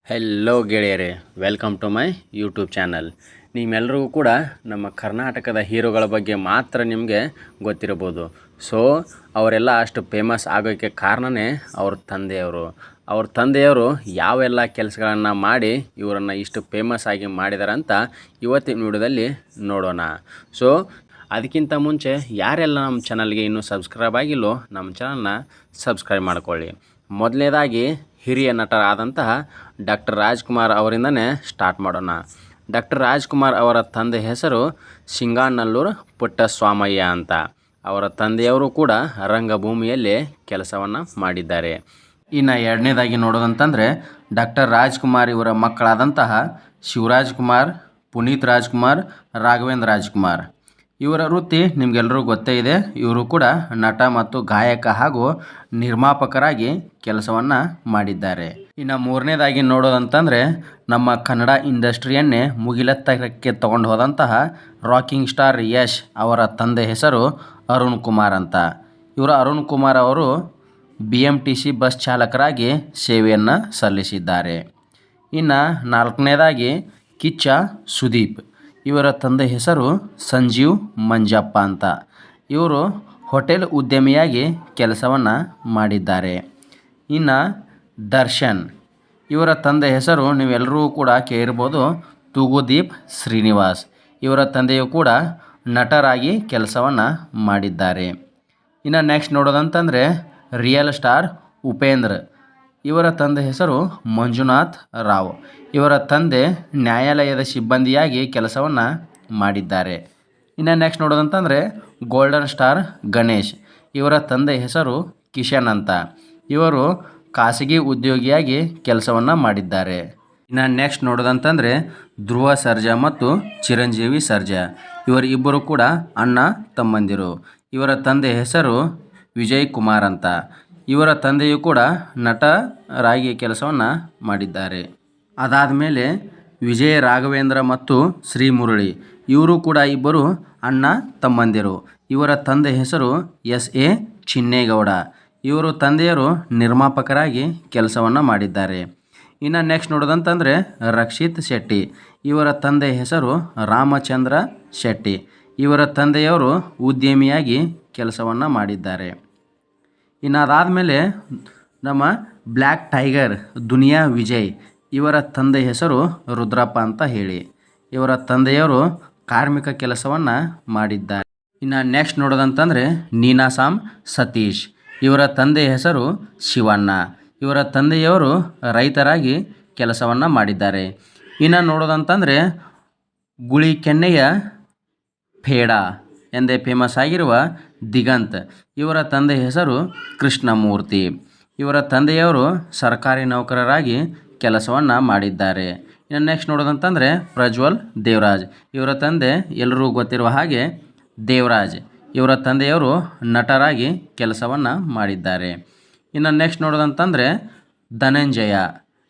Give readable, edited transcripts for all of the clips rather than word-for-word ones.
Hello ಗೆಳೆಯರೇ, welcome to my YouTube channel. ನಿಮ್ಮೆಲ್ಲರಿಗೂ ಕೂಡ ನಮ್ಮ ಕರ್ನಾಟಕದ ಹೀರೋಗಳ ಬಗ್ಗೆ ಮಾತ್ರ ನಿಮಗೆ ಗೊತ್ತಿರಬೋದು. ಸೊ ಅವರೆಲ್ಲ ಅಷ್ಟು ಫೇಮಸ್ ಆಗೋಕ್ಕೆ ಕಾರಣವೇ ಅವ್ರ ತಂದೆಯವರು ಯಾವೆಲ್ಲ ಕೆಲಸಗಳನ್ನು ಮಾಡಿ ಇವರನ್ನು ಇಷ್ಟು ಫೇಮಸ್ ಆಗಿ ಮಾಡಿದ್ದಾರೆ ಅಂತ ಇವತ್ತಿನ ವಿಡಿಯೋದಲ್ಲಿ ನೋಡೋಣ. ಸೊ ಅದಕ್ಕಿಂತ ಮುಂಚೆ ಯಾರೆಲ್ಲ ನಮ್ಮ ಚಾನಲ್ಗೆ ಇನ್ನೂ ಸಬ್ಸ್ಕ್ರೈಬ್ ಆಗಿಲ್ಲೋ ನಮ್ಮ ಚಾನಲ್ನ ಸಬ್ಸ್ಕ್ರೈಬ್ ಮಾಡ್ಕೊಳ್ಳಿ. ಮೊದಲನೇದಾಗಿ ಹಿರಿಯ ನಟರಾದಂತಹ ಡಾಕ್ಟರ್ ರಾಜ್ಕುಮಾರ್ ಅವರಿಂದನೇ ಸ್ಟಾರ್ಟ್ ಮಾಡೋಣ. ಡಾಕ್ಟರ್ ರಾಜ್ಕುಮಾರ್ ಅವರ ತಂದೆ ಹೆಸರು ಸಿಂಗಾನಲ್ಲೂರು ಪುಟ್ಟಸ್ವಾಮಯ್ಯ ಅಂತ. ಅವರ ತಂದೆಯವರು ಕೂಡ ರಂಗಭೂಮಿಯಲ್ಲಿ ಕೆಲಸವನ್ನು ಮಾಡಿದ್ದಾರೆ. ಇನ್ನು ಎರಡನೇದಾಗಿ ನೋಡೋದಂತಂದರೆ ಡಾಕ್ಟರ್ ರಾಜ್ಕುಮಾರ್ ಇವರ ಮಕ್ಕಳಾದಂತಹ ಶಿವರಾಜ್ ಕುಮಾರ್, ಪುನೀತ್ ರಾಜ್ಕುಮಾರ್, ರಾಘವೇಂದ್ರ ರಾಜ್ಕುಮಾರ್. ಇವರ ವೃತ್ತಿ ನಿಮಗೆಲ್ಲರೂ ಗೊತ್ತೇ ಇದೆ. ಇವರು ಕೂಡ ನಟ ಮತ್ತು ಗಾಯಕ ಹಾಗೂ ನಿರ್ಮಾಪಕರಾಗಿ ಕೆಲಸವನ್ನು ಮಾಡಿದ್ದಾರೆ. ಇನ್ನು ಮೂರನೇದಾಗಿ ನೋಡೋದಂತಂದರೆ ನಮ್ಮ ಕನ್ನಡ ಇಂಡಸ್ಟ್ರಿಯನ್ನೇ ಮುಗಿಲೆತ್ತರಕ್ಕೆ ತಗೊಂಡು ಹೋದಂತಹ ರಾಕಿಂಗ್ ಸ್ಟಾರ್ ಯಶ್ ಅವರ ತಂದೆ ಹೆಸರು ಅರುಣ್ ಕುಮಾರ್ ಅಂತ. ಇವರು ಅರುಣ್ ಕುಮಾರ್ ಅವರು BMTC ಬಸ್ ಚಾಲಕರಾಗಿ ಸೇವೆಯನ್ನು ಸಲ್ಲಿಸಿದ್ದಾರೆ. ಇನ್ನು ನಾಲ್ಕನೇದಾಗಿ ಕಿಚ್ಚ ಸುದೀಪ್. ಇವರ ತಂದೆ ಹೆಸರು ಸಂಜೀವ್ ಮಂಜಪ್ಪ ಅಂತ. ಇವರು ಹೋಟೆಲ್ ಉದ್ಯಮಿಯಾಗಿ ಕೆಲಸವನ್ನು ಮಾಡಿದ್ದಾರೆ. ಇನ್ನು ದರ್ಶನ್. ಇವರ ತಂದೆ ಹೆಸರು ನೀವೆಲ್ಲರೂ ಕೂಡ ಕೇಳಿರ್ಬೋದು, ತೂಗುದೀಪ್ ಶ್ರೀನಿವಾಸ್. ಇವರ ತಂದೆಯು ಕೂಡ ನಟರಾಗಿ ಕೆಲಸವನ್ನು ಮಾಡಿದ್ದಾರೆ. ಇನ್ನು ನೆಕ್ಸ್ಟ್ ನೋಡೋದಂತಂದರೆ ರಿಯಲ್ ಸ್ಟಾರ್ ಉಪೇಂದ್ರ. ಇವರ ತಂದೆ ಹೆಸರು ಮಂಜುನಾಥ್ ರಾವ್. ಇವರ ತಂದೆ ನ್ಯಾಯಾಲಯದ ಸಿಬ್ಬಂದಿಯಾಗಿ ಕೆಲಸವನ್ನು ಮಾಡಿದ್ದಾರೆ. ಇನ್ನು ನೆಕ್ಸ್ಟ್ ನೋಡೋದಂತಂದರೆ ಗೋಲ್ಡನ್ ಸ್ಟಾರ್ ಗಣೇಶ್. ಇವರ ತಂದೆ ಹೆಸರು ಕಿಶನ್ ಅಂತ. ಇವರು ಖಾಸಗಿ ಉದ್ಯೋಗಿಯಾಗಿ ಕೆಲಸವನ್ನು ಮಾಡಿದ್ದಾರೆ. ಇನ್ನು ನೆಕ್ಸ್ಟ್ ನೋಡೋದಂತಂದರೆ ಧ್ರುವ ಸರ್ಜಾ ಮತ್ತು ಚಿರಂಜೀವಿ ಸರ್ಜಾ. ಇವರಿಬ್ಬರು ಕೂಡ ಅಣ್ಣ ತಮ್ಮಂದಿರು. ಇವರ ತಂದೆ ಹೆಸರು ವಿಜಯ್ ಕುಮಾರ್ ಅಂತ. ಇವರ ತಂದೆಯು ಕೂಡ ನಟರಾಗಿ ಕೆಲಸವನ್ನು ಮಾಡಿದ್ದಾರೆ. ಅದಾದ ಮೇಲೆ ವಿಜಯ ರಾಘವೇಂದ್ರ ಮತ್ತು ಶ್ರೀ ಮುರಳಿ. ಇವರು ಕೂಡ ಇಬ್ಬರು ಅಣ್ಣ ತಮ್ಮಂದಿರು. ಇವರ ತಂದೆ ಹೆಸರು SA ಚಿನ್ನೇಗೌಡ. ಇವರು ತಂದೆಯರು ನಿರ್ಮಾಪಕರಾಗಿ ಕೆಲಸವನ್ನು ಮಾಡಿದ್ದಾರೆ. ಇನ್ನು ನೆಕ್ಸ್ಟ್ ನೋಡೋದಂತಂದರೆ ರಕ್ಷಿತ್ ಶೆಟ್ಟಿ. ಇವರ ತಂದೆ ಹೆಸರು ರಾಮಚಂದ್ರ ಶೆಟ್ಟಿ. ಇವರ ತಂದೆಯವರು ಉದ್ಯಮಿಯಾಗಿ ಕೆಲಸವನ್ನು ಮಾಡಿದ್ದಾರೆ. ಇನ್ನು ಅದಾದಮೇಲೆ ನಮ್ಮ ಬ್ಲ್ಯಾಕ್ ಟೈಗರ್ ದುನಿಯಾ ವಿಜಯ್. ಇವರ ತಂದೆ ಹೆಸರು ರುದ್ರಪ್ಪ ಅಂತ ಹೇಳಿ. ಇವರ ತಂದೆಯವರು ಕಾರ್ಮಿಕ ಕೆಲಸವನ್ನು ಮಾಡಿದ್ದಾರೆ. ಇನ್ನು ನೆಕ್ಸ್ಟ್ ನೋಡೋದಂತಂದರೆ ನೀನಾಸಾಮ್ ಸತೀಶ್. ಇವರ ತಂದೆ ಹೆಸರು ಶಿವಣ್ಣ. ಇವರ ತಂದೆಯವರು ರೈತರಾಗಿ ಕೆಲಸವನ್ನು ಮಾಡಿದ್ದಾರೆ. ಇನ್ನು ನೋಡೋದಂತಂದರೆ ಗುಳಿಕೆನ್ನೆಯ ಫೇಡ ಎಂದೇ ಫೇಮಸ್ ಆಗಿರುವ ದಿಗಂತ್. ಇವರ ತಂದೆ ಹೆಸರು ಕೃಷ್ಣಮೂರ್ತಿ. ಇವರ ತಂದೆಯವರು ಸರ್ಕಾರಿ ನೌಕರರಾಗಿ ಕೆಲಸವನ್ನು ಮಾಡಿದ್ದಾರೆ. ಇನ್ನು ನೆಕ್ಸ್ಟ್ ನೋಡೋದಂತಂದರೆ ಪ್ರಜ್ವಲ್ ದೇವರಾಜ್. ಇವರ ತಂದೆ ಎಲ್ಲರೂ ಗೊತ್ತಿರುವ ಹಾಗೆ ದೇವರಾಜ್. ಇವರ ತಂದೆಯವರು ನಟರಾಗಿ ಕೆಲಸವನ್ನು ಮಾಡಿದ್ದಾರೆ. ಇನ್ನು ನೆಕ್ಸ್ಟ್ ನೋಡೋದಂತಂದರೆ ಧನಂಜಯ.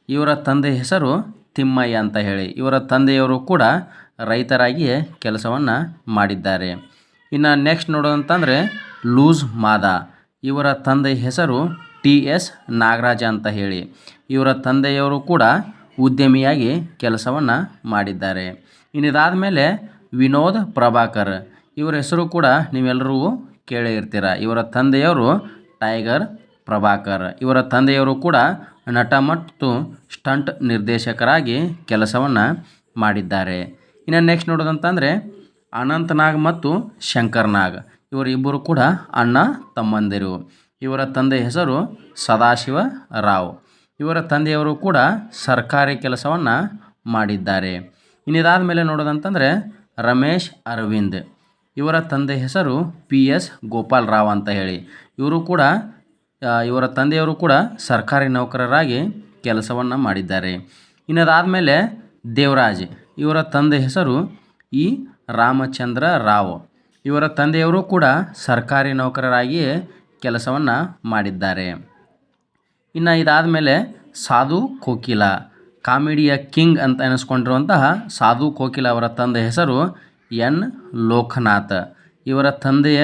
ಇವರ ತಂದೆ ಹೆಸರು ತಿಮ್ಮಯ್ಯ ಅಂತ ಹೇಳಿ. ಇವರ ತಂದೆಯವರು ಕೂಡ ರೈತರಾಗಿ ಕೆಲಸವನ್ನು ಮಾಡಿದ್ದಾರೆ. ಇನ್ನು ನೆಕ್ಸ್ಟ್ ನೋಡೋದಂತಂದರೆ ಲೂಸ್ ಮಾದ. ಇವರ ತಂದೆ ಹೆಸರು TS ನಾಗರಾಜ ಅಂತ ಹೇಳಿ. ಇವರ ತಂದೆಯವರು ಕೂಡ ಉದ್ಯಮಿಯಾಗಿ ಕೆಲಸವನ್ನು ಮಾಡಿದ್ದಾರೆ. ಇನ್ನಿದಾದ ಮೇಲೆ ವಿನೋದ್ ಪ್ರಭಾಕರ್. ಇವರ ಹೆಸರು ಕೂಡ ನೀವೆಲ್ಲರೂ ಕೇಳೇ ಇರ್ತೀರ. ಇವರ ತಂದೆಯವರು ಟೈಗರ್ ಪ್ರಭಾಕರ್. ಇವರ ತಂದೆಯವರು ಕೂಡ ನಟ ಮತ್ತು ಸ್ಟಂಟ್ ನಿರ್ದೇಶಕರಾಗಿ ಕೆಲಸವನ್ನು ಮಾಡಿದ್ದಾರೆ. ಇನ್ನು ನೆಕ್ಸ್ಟ್ ನೋಡೋದಂತಂದರೆ ಅನಂತ್ ನಾಗ್ ಮತ್ತು ಶಂಕರ್ ನಾಗ್. ಇವರಿಬ್ಬರು ಕೂಡ ಅಣ್ಣ ತಮ್ಮಂದಿರು. ಇವರ ತಂದೆ ಹೆಸರು ಸದಾಶಿವ ರಾವ್. ಇವರ ತಂದೆಯವರು ಕೂಡ ಸರ್ಕಾರಿ ಕೆಲಸವನ್ನು ಮಾಡಿದ್ದಾರೆ. ಇನ್ನಿದಾದ ಮೇಲೆ ನೋಡೋದಂತಂದರೆ ರಮೇಶ್ ಅರವಿಂದ್. ಇವರ ತಂದೆ ಹೆಸರು PS ಗೋಪಾಲ್ ರಾವ್ ಅಂತ ಹೇಳಿ. ಇವರ ತಂದೆಯವರು ಕೂಡ ಸರ್ಕಾರಿ ನೌಕರರಾಗಿ ಕೆಲಸವನ್ನು ಮಾಡಿದ್ದಾರೆ. ಇನ್ನದಾದಮೇಲೆ ದೇವರಾಜ್. ಇವರ ತಂದೆ ಹೆಸರು E ರಾಮಚಂದ್ರ ರಾವ್. ಇವರ ತಂದೆಯವರು ಕೂಡ ಸರ್ಕಾರಿ ನೌಕರರಾಗಿ ಕೆಲಸವನ್ನು ಮಾಡಿದ್ದಾರೆ. ಇನ್ನು ಇದಾದ ಮೇಲೆ ಸಾಧು ಕೋಕಿಲ. ಕಾಮಿಡಿಯ ಕಿಂಗ್ ಅಂತ ಎನಿಸ್ಕೊಂಡಿರುವಂತಹ ಸಾಧು ಕೋಕಿಲ ಅವರ ತಂದೆ ಹೆಸರು N ಲೋಕನಾಥ್. ಇವರ ತಂದೆಯ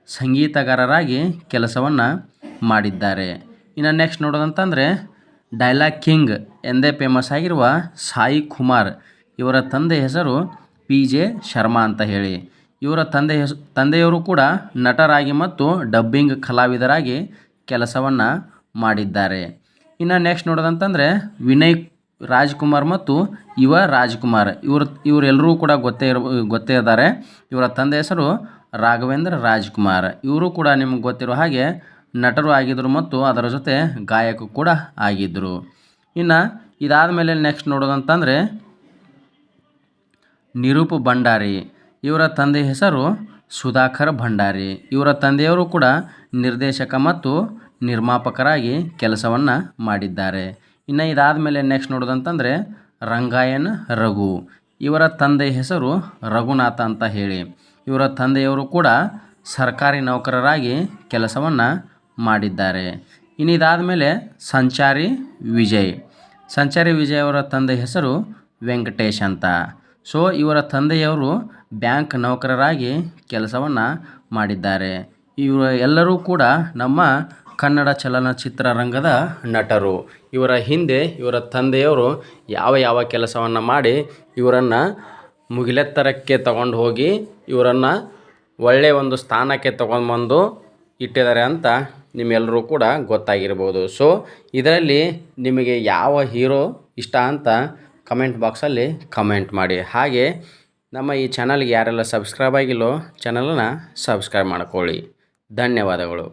ಸಂಗೀತಗಾರರಾಗಿ ಕೆಲಸವನ್ನು ಮಾಡಿದ್ದಾರೆ. ಇನ್ನು ನೆಕ್ಸ್ಟ್ ನೋಡೋದಂತಂದರೆ ಡೈಲಾಗ್ ಕಿಂಗ್ ಎಂದೇ ಫೇಮಸ್ ಆಗಿರುವ ಸಾಯಿ ಕುಮಾರ್, ಇವರ ತಂದೆ ಹೆಸರು PJ ಶರ್ಮಾ ಅಂತ ಹೇಳಿ. ಇವರ ತಂದೆಯವರು ಕೂಡ ನಟರಾಗಿ ಮತ್ತು ಡಬ್ಬಿಂಗ್ ಕಲಾವಿದರಾಗಿ ಕೆಲಸವನ್ನು ಮಾಡಿದ್ದಾರೆ. ಇನ್ನು ನೆಕ್ಸ್ಟ್ ನೋಡೋದಂತಂದರೆ ವಿನಯ್ ರಾಜ್ಕುಮಾರ್ ಮತ್ತು ಯುವ ರಾಜ್ಕುಮಾರ್, ಇವರೆಲ್ಲರೂ ಕೂಡ ಗೊತ್ತೇ ಇದ್ದಾರೆ. ಇವರ ತಂದೆ ಹೆಸರು ರಾಘವೇಂದ್ರ ರಾಜ್ಕುಮಾರ್. ಇವರು ಕೂಡ ನಿಮ್ಗೆ ಗೊತ್ತಿರೋ ಹಾಗೆ ನಟರು ಆಗಿದ್ದರು ಮತ್ತು ಅದರ ಜೊತೆ ಗಾಯಕ ಕೂಡ ಆಗಿದ್ದರು. ಇನ್ನು ಇದಾದ ಮೇಲೆ ನೆಕ್ಸ್ಟ್ ನೋಡೋದಂತಂದರೆ ನಿರೂಪ್ ಭಂಡಾರಿ, ಇವರ ತಂದೆ ಹೆಸರು ಸುಧಾಕರ್ ಭಂಡಾರಿ. ಇವರ ತಂದೆಯವರು ಕೂಡ ನಿರ್ದೇಶಕ ಮತ್ತು ನಿರ್ಮಾಪಕರಾಗಿ ಕೆಲಸವನ್ನು ಮಾಡಿದ್ದಾರೆ. ಇನ್ನು ಇದಾದ ಮೇಲೆ ನೆಕ್ಸ್ಟ್ ನೋಡೋದಂತಂದರೆ ರಂಗಾಯಣ್ ರಘು, ಇವರ ತಂದೆ ಹೆಸರು ರಘುನಾಥ ಅಂತ ಹೇಳಿ. ಇವರ ತಂದೆಯವರು ಕೂಡ ಸರ್ಕಾರಿ ನೌಕರರಾಗಿ ಕೆಲಸವನ್ನು ಮಾಡಿದ್ದಾರೆ. ಇನ್ನು ಇದಾದ ಮೇಲೆ ಸಂಚಾರಿ ವಿಜಯ್ ಅವರ ತಂದೆ ಹೆಸರು ವೆಂಕಟೇಶ್ ಅಂತ. ಸೊ ಇವರ ತಂದೆಯವರು ಬ್ಯಾಂಕ್ ನೌಕರರಾಗಿ ಕೆಲಸವನ್ನು ಮಾಡಿದ್ದಾರೆ. ಇವರು ಎಲ್ಲರೂ ಕೂಡ ನಮ್ಮ ಕನ್ನಡ ಚಲನಚಿತ್ರರಂಗದ ನಟರು. ಇವರ ಹಿಂದೆ ಇವರ ತಂದೆಯವರು ಯಾವ ಕೆಲಸವನ್ನು ಮಾಡಿ ಇವರನ್ನು ಮುಗಿಲೆತ್ತರಕ್ಕೆ ತಗೊಂಡು ಹೋಗಿ ಇವರನ್ನು ಒಳ್ಳೆಯ ಒಂದು ಸ್ಥಾನಕ್ಕೆ ತಗೊಂಡ್ಬಂದು ಇಟ್ಟಿದ್ದಾರೆ ಅಂತ ನಿಮ್ಮೆಲ್ಲರೂ ಕೂಡ ಗೊತ್ತಾಗಿರ್ಬೋದು. ಸೊ ಇದರಲ್ಲಿ ನಿಮಗೆ ಯಾವ ಹೀರೋ ಇಷ್ಟ ಅಂತ ಕಮೆಂಟ್ ಬಾಕ್ಸಲ್ಲಿ ಕಮೆಂಟ್ ಮಾಡಿ. ಹಾಗೆ ನಮ್ಮ ಈ ಚಾನಲ್ಗೆ ಯಾರೆಲ್ಲ ಸಬ್ಸ್ಕ್ರೈಬ್ ಆಗಿಲ್ಲೋ ಚಾನಲನ್ನು ಸಬ್ಸ್ಕ್ರೈಬ್ ಮಾಡ್ಕೊಳ್ಳಿ. ಧನ್ಯವಾದಗಳು.